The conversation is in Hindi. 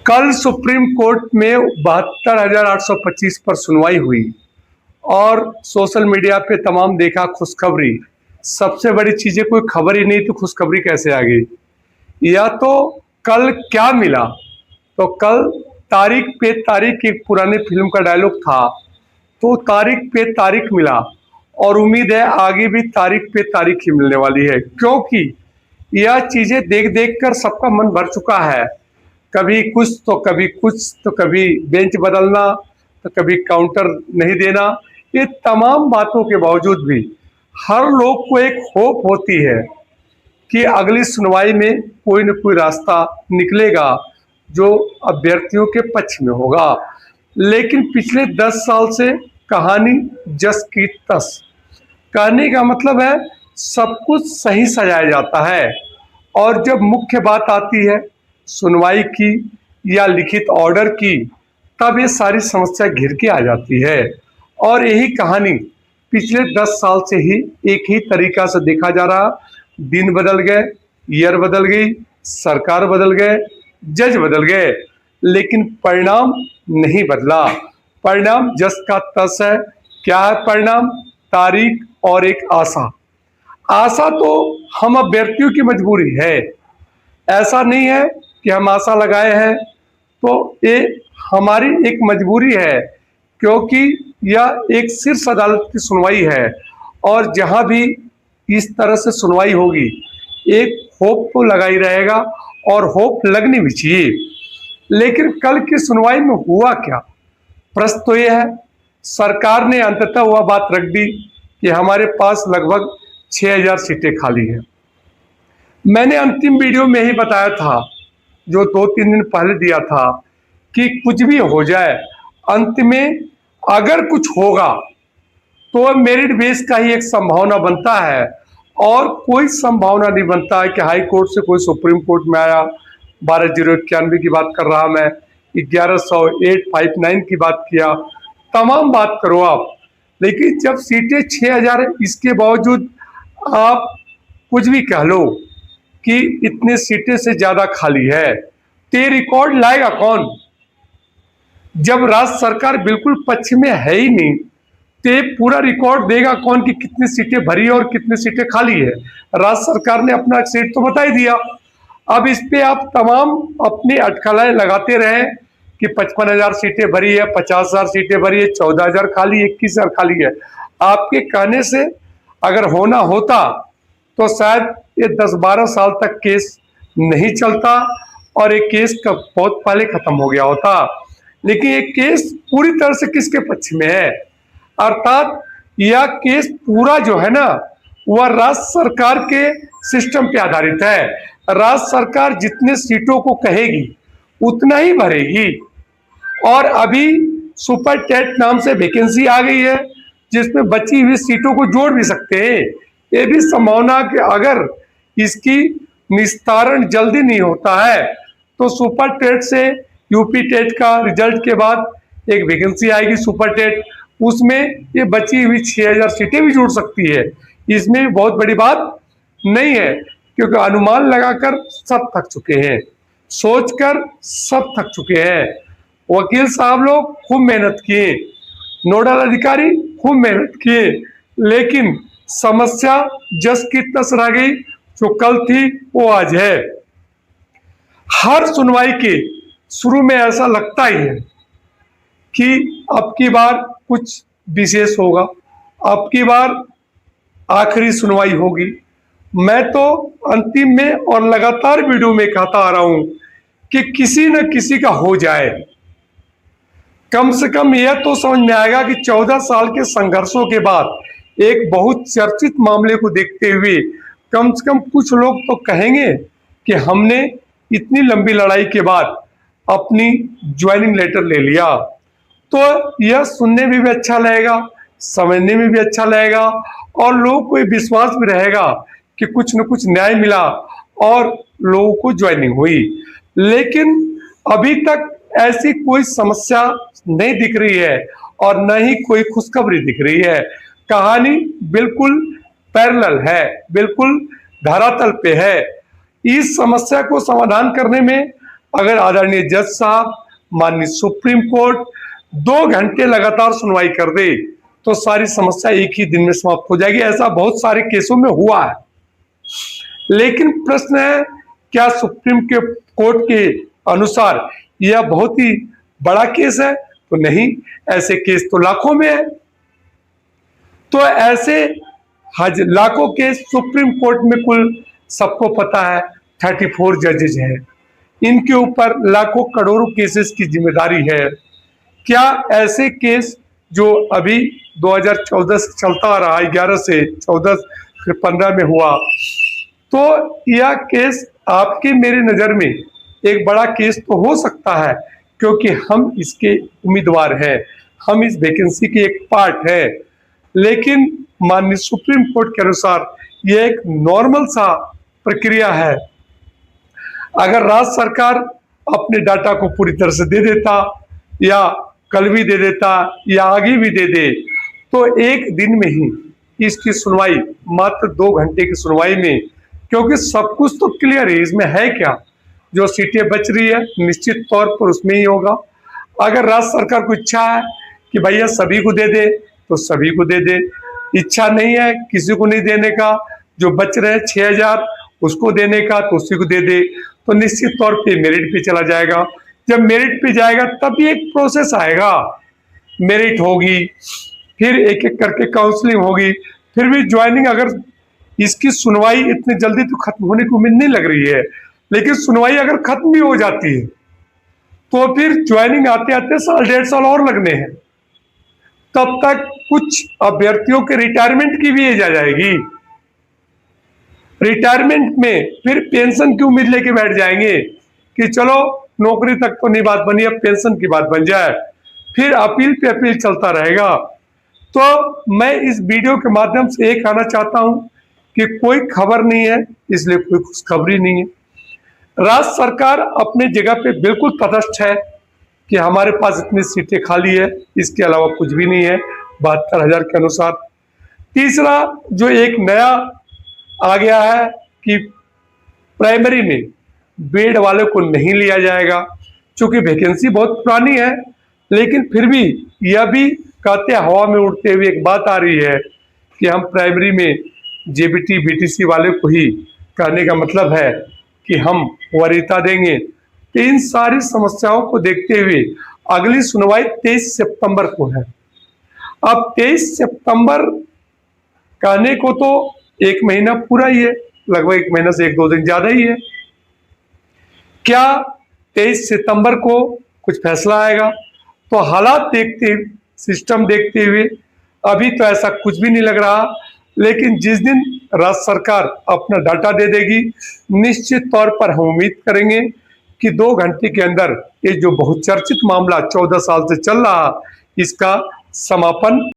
कल सुप्रीम कोर्ट में 72,825 पर सुनवाई हुई और सोशल मीडिया पे तमाम देखा खुशखबरी। सबसे बड़ी चीजें, कोई खबर ही नहीं तो खुशखबरी कैसे आ गई? या तो कल क्या मिला? तो कल तारीख पे तारीख, एक पुराने फिल्म का डायलॉग था, तो तारीख पे तारीख मिला और उम्मीद है आगे भी तारीख पे तारीख ही मिलने वाली है, क्योंकि यह चीजें देख देख कर सबका मन भर चुका है। कभी कुछ तो कभी कुछ, तो कभी बेंच बदलना, तो कभी काउंटर नहीं देना। ये तमाम बातों के बावजूद भी हर लोग को एक होप होती है कि अगली सुनवाई में कोई न कोई रास्ता निकलेगा जो अभ्यर्थियों के पक्ष में होगा। लेकिन पिछले 10 साल से कहानी जस की तस। कहने का मतलब है सब कुछ सही सजाया जाता है और जब मुख्य बात आती है सुनवाई की या लिखित ऑर्डर की, तब ये सारी समस्या घिर के आ जाती है। और यही कहानी पिछले 10 साल से ही एक ही तरीका से देखा जा रहा। दिन बदल गए, ईयर बदल गई, सरकार बदल गए, जज बदल गए, लेकिन परिणाम नहीं बदला। परिणाम जस का तस है। क्या है परिणाम? तारीख और एक आशा। आशा तो हम अभ्यर्थियों की मजबूरी है। ऐसा नहीं है कि हम आशा लगाए हैं, तो ये हमारी एक मजबूरी है, क्योंकि यह एक शीर्ष अदालत की सुनवाई है और जहां भी इस तरह से सुनवाई होगी एक होप तो लगा ही रहेगा और होप लगनी भी चाहिए। लेकिन कल की सुनवाई में हुआ क्या? प्रश्न तो यह है। सरकार ने अंततः वह बात रख दी कि हमारे पास लगभग 6,000 सीटें खाली हैं। मैंने अंतिम वीडियो में ही बताया था, जो 2-3 दिन पहले दिया था, कि कुछ भी हो जाए, अंत में अगर कुछ होगा तो मेरिट बेस का ही एक संभावना बनता है और कोई संभावना नहीं बनता है कि हाई कोर्ट से कोई सुप्रीम कोर्ट में आया। 12,091 की बात कर रहा मैं, 11,859 की बात किया, तमाम बात करो आप, लेकिन जब सीटें 6,000 है, इसके बावजूद आप कुछ भी कह लो कि इतने सीटें से ज्यादा खाली है, तो ये रिकॉर्ड लाएगा कौन? जब राज्य सरकार बिल्कुल पक्ष में है ही नहीं, तो ये पूरा रिकॉर्ड देगा कौन कि कितनी सीटें भरी है और कितनी सीटें खाली है? राज्य सरकार ने अपना सीट तो बता ही दिया। अब इस पे आप तमाम अपनी अटकलें लगाते रहे कि 55,000 सीटें भरी है, 50,000 सीटें भरी है, 14,000 खाली है, 21,000 खाली है। आपके कहने से अगर होना होता तो शायद ये 10-12 साल तक केस नहीं चलता और ये केस का बहुत पहले खत्म हो गया होता। लेकिन ये केस पूरी तरह से किसके पक्ष में है? अर्थात यह केस पूरा जो है ना, वह राज्य सरकार के सिस्टम पे आधारित है। राज्य सरकार जितने सीटों को कहेगी उतना ही भरेगी और अभी सुपर टेट नाम से वैकेंसी आ गई है जिसमें बची हुई सीटों को जोड़ भी सकते हैं। ये भी संभावना कि अगर इसकी निस्तारण जल्दी नहीं होता है तो सुपर टेट से यूपी टेट का रिजल्ट के बाद एक वैकेंसी आएगी सुपर टेट, उसमें ये बची हुई 6,000 सीटें भी जुड़ सकती है। इसमें बहुत बड़ी बात नहीं है, क्योंकि अनुमान लगाकर सब थक चुके हैं, सोचकर सब थक चुके हैं। वकील साहब लोग खूब मेहनत किए, नोडल अधिकारी खूब मेहनत किए, लेकिन समस्या जस की तस रह गई। जो कल थी वो आज है। हर सुनवाई के शुरू में ऐसा लगता ही है कि अब की बार कुछ विशेष होगा, अब की बार आखिरी सुनवाई होगी। मैं तो अंतिम में और लगातार वीडियो में कहता आ रहा हूं कि किसी न किसी का हो जाए। कम से कम यह तो समझ में आएगा कि 14 साल के संघर्षों के बाद एक बहुत चर्चित मामले को देखते हुए कम से कम कुछ लोग तो कहेंगे कि हमने इतनी लंबी लड़ाई के बाद अपनी ज्वाइनिंग लेटर ले लिया। तो यह सुनने में भी अच्छा लगेगा, समझने में भी अच्छा लगेगा और लोगों को विश्वास भी रहेगा कि कुछ न कुछ न्याय मिला और लोगों को ज्वाइनिंग हुई। लेकिन अभी तक ऐसी कोई समस्या नहीं दिख रही है और न ही कोई खुशखबरी दिख रही है। कहानी बिल्कुल पैरेलल है, बिल्कुल धरातल पे है। इस समस्या को समाधान करने में अगर आदरणीय जज साहब, माननीय सुप्रीम कोर्ट 2 घंटे लगातार सुनवाई कर दे तो सारी समस्या एक ही दिन में समाप्त हो जाएगी। ऐसा बहुत सारे केसों में हुआ है। लेकिन प्रश्न है, क्या सुप्रीम कोर्ट के अनुसार यह बहुत ही बड़ा केस है? तो नहीं, ऐसे केस तो लाखों में है। तो ऐसे लाखों केस सुप्रीम कोर्ट में कुल सबको पता है 34 जजेज हैं। इनके ऊपर लाखों करोड़ों केसेस की जिम्मेदारी है। क्या ऐसे केस जो अभी 2014 से चलता आ रहा है, 11 से 14 फिर 15 में हुआ, तो यह केस आपके मेरे नजर में एक बड़ा केस तो हो सकता है, क्योंकि हम इसके उम्मीदवार हैं, हम इस वैकेंसी के एक पार्ट है। लेकिन माननीय सुप्रीम कोर्ट के अनुसार यह एक नॉर्मल सा प्रक्रिया है। अगर राज्य सरकार अपने डाटा को पूरी तरह से दे देता, या कल भी दे देता, या आगे भी दे दे, तो एक दिन में ही इसकी सुनवाई, मात्र 2 घंटे की सुनवाई में, क्योंकि सब कुछ तो क्लियर है, इसमें है क्या, जो सीटें बच रही है निश्चित तौर पर उसमें ही होगा। अगर राज्य सरकार को इच्छा है कि भैया सभी को दे दे तो सभी को दे दे, इच्छा नहीं है किसी को नहीं देने का, जो बच रहे 6000 उसको देने का तो उसी को दे दे, तो निश्चित तौर पे मेरिट पे चला जाएगा। जब मेरिट पे जाएगा तब भी एक प्रोसेस आएगा, मेरिट होगी, फिर एक एक करके काउंसलिंग होगी, फिर भी ज्वाइनिंग। अगर इसकी सुनवाई इतनी जल्दी तो खत्म होने की उम्मीद नहीं लग रही है, लेकिन सुनवाई अगर खत्म भी हो जाती है तो फिर ज्वाइनिंग आते आते 1.5 साल और लगने हैं। तब तक कुछ अभ्यर्थियों के रिटायरमेंट की भी एज आ जाएगी। रिटायरमेंट में फिर पेंशन की उम्मीद लेके बैठ जाएंगे कि चलो नौकरी तक तो नहीं बात बनी, अब पेंशन की बात बन जाए, फिर अपील पे अपील चलता रहेगा। तो मैं इस वीडियो के माध्यम से ये कहना चाहता हूं कि कोई खबर नहीं है, इसलिए कोई खुशखबरी नहीं है। राज्य सरकार अपनी जगह पे बिल्कुल तटस्थ है कि हमारे पास इतनी सीटें खाली है, इसके अलावा कुछ भी नहीं है 72,000 के अनुसार। तीसरा जो एक नया आ गया है कि प्राइमरी में बेड वाले को नहीं लिया जाएगा, क्योंकि वैकेंसी बहुत पुरानी है। लेकिन फिर भी यह भी कहते हवा में उड़ते हुए एक बात आ रही है कि हम प्राइमरी में जेबीटी बीटीसी वाले को ही, कहने का मतलब है कि हम वरीयता देंगे। तो इन सारी समस्याओं को देखते हुए अगली सुनवाई 23 सितंबर को है। अब 23 सितंबर कहने को तो 1 महीना पूरा ही है, लगभग 1 महीना से 1-2 दिन ज्यादा ही है। क्या 23 सितंबर को कुछ फैसला आएगा? तो हालात देखते, सिस्टम देखते हुए अभी तो ऐसा कुछ भी नहीं लग रहा। लेकिन जिस दिन राज्य सरकार अपना डाटा दे देगी, निश्चित तौर पर हम उम्मीद करेंगे कि 2 घंटे के अंदर ये जो बहुचर्चित मामला 14 साल से चल रहा, इसका समापन